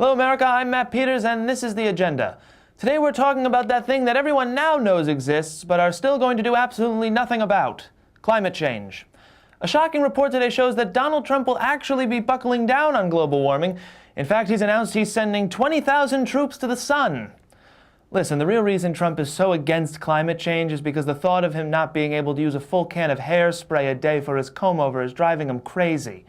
Hello America, I'm Matt Peters and this is The Agenda. Today we're talking about that thing that everyone now knows exists but are still going to do absolutely nothing about: climate change. A shocking report today shows that Donald Trump will actually be buckling down on global warming. In fact, he's announced he's sending 20,000 troops to the sun. Listen, the real reason Trump is so against climate change is because the thought of him not being able to use a full can of hairspray a day for his comb-over is driving him crazy.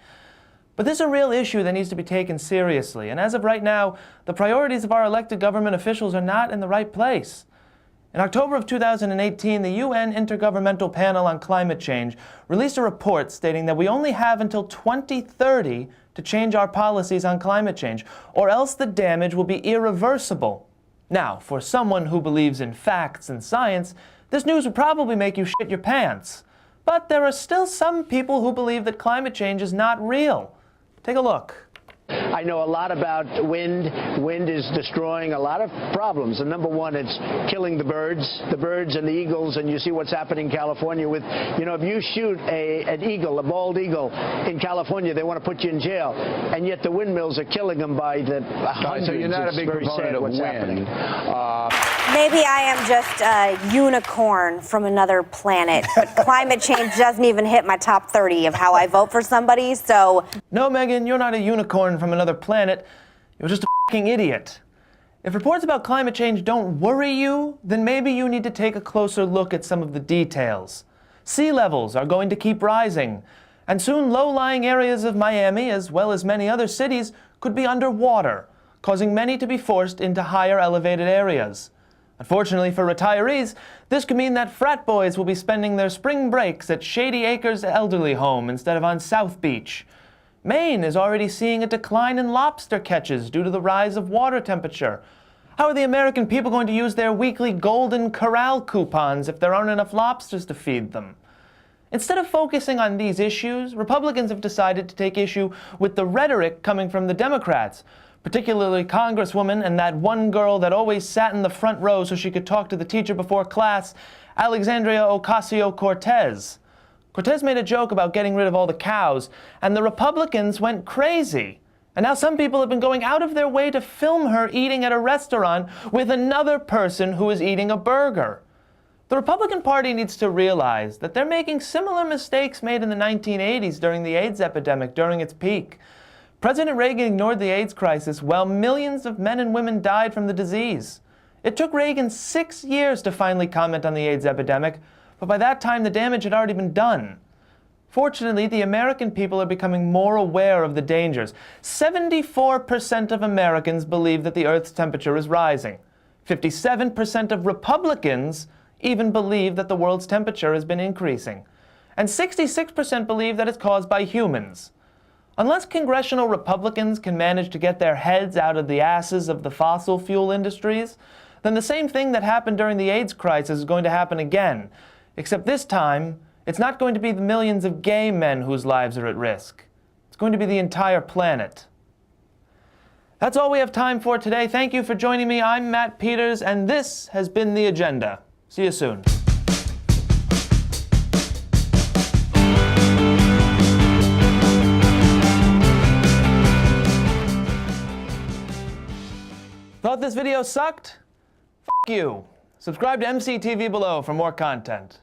But this is a real issue that needs to be taken seriously, and as of right now, the priorities of our elected government officials are not in the right place. In October of 2018, the UN Intergovernmental Panel on Climate Change released a report stating that we only have until 2030 to change our policies on climate change, or else the damage will be irreversible. Now, for someone who believes in facts and science, this news would probably make you shit your pants. But there are still some people who believe that climate change is not real. Take a look. I know a lot about wind. Wind is destroying a lot of problems. And number one, it's killing the birds and the eagles. And you see what's happening in California with, if you shoot an eagle, a bald eagle in California, they want to put you in jail. And yet the windmills are killing them by the hundreds. So you're not a big proponent of wind. Maybe I am just a unicorn from another planet, but climate change doesn't even hit my top 30 of how I vote for somebody, so... No, Megan, you're not a unicorn from another planet. You're just a fucking idiot. If reports about climate change don't worry you, then maybe you need to take a closer look at some of the details. Sea levels are going to keep rising, and soon low-lying areas of Miami, as well as many other cities, could be underwater, causing many to be forced into higher elevated areas. Unfortunately for retirees, this could mean that frat boys will be spending their spring breaks at Shady Acres Elderly Home instead of on South Beach. Maine is already seeing a decline in lobster catches due to the rise of water temperature. How are the American people going to use their weekly Golden Corral coupons if there aren't enough lobsters to feed them? Instead of focusing on these issues, Republicans have decided to take issue with the rhetoric coming from the Democrats, particularly Congresswoman and that one girl that always sat in the front row so she could talk to the teacher before class, Alexandria Ocasio-Cortez. Cortez made a joke about getting rid of all the cows, and the Republicans went crazy. And now some people have been going out of their way to film her eating at a restaurant with another person who is eating a burger. The Republican Party needs to realize that they're making similar mistakes made in the 1980s during the AIDS epidemic during its peak. President Reagan ignored the AIDS crisis while millions of men and women died from the disease. It took Reagan 6 years to finally comment on the AIDS epidemic, but by that time the damage had already been done. Fortunately, the American people are becoming more aware of the dangers. 74% of Americans believe that the Earth's temperature is rising. 57% of Republicans even believe that the world's temperature has been increasing. And 66% believe that it's caused by humans. Unless congressional Republicans can manage to get their heads out of the asses of the fossil fuel industries, then the same thing that happened during the AIDS crisis is going to happen again. Except this time, it's not going to be the millions of gay men whose lives are at risk. It's going to be the entire planet. That's all we have time for today. Thank you for joining me. I'm Matt Peters, and this has been The Agenda. See you soon. Thought this video sucked? F*** you. Subscribe to MCTV below for more content.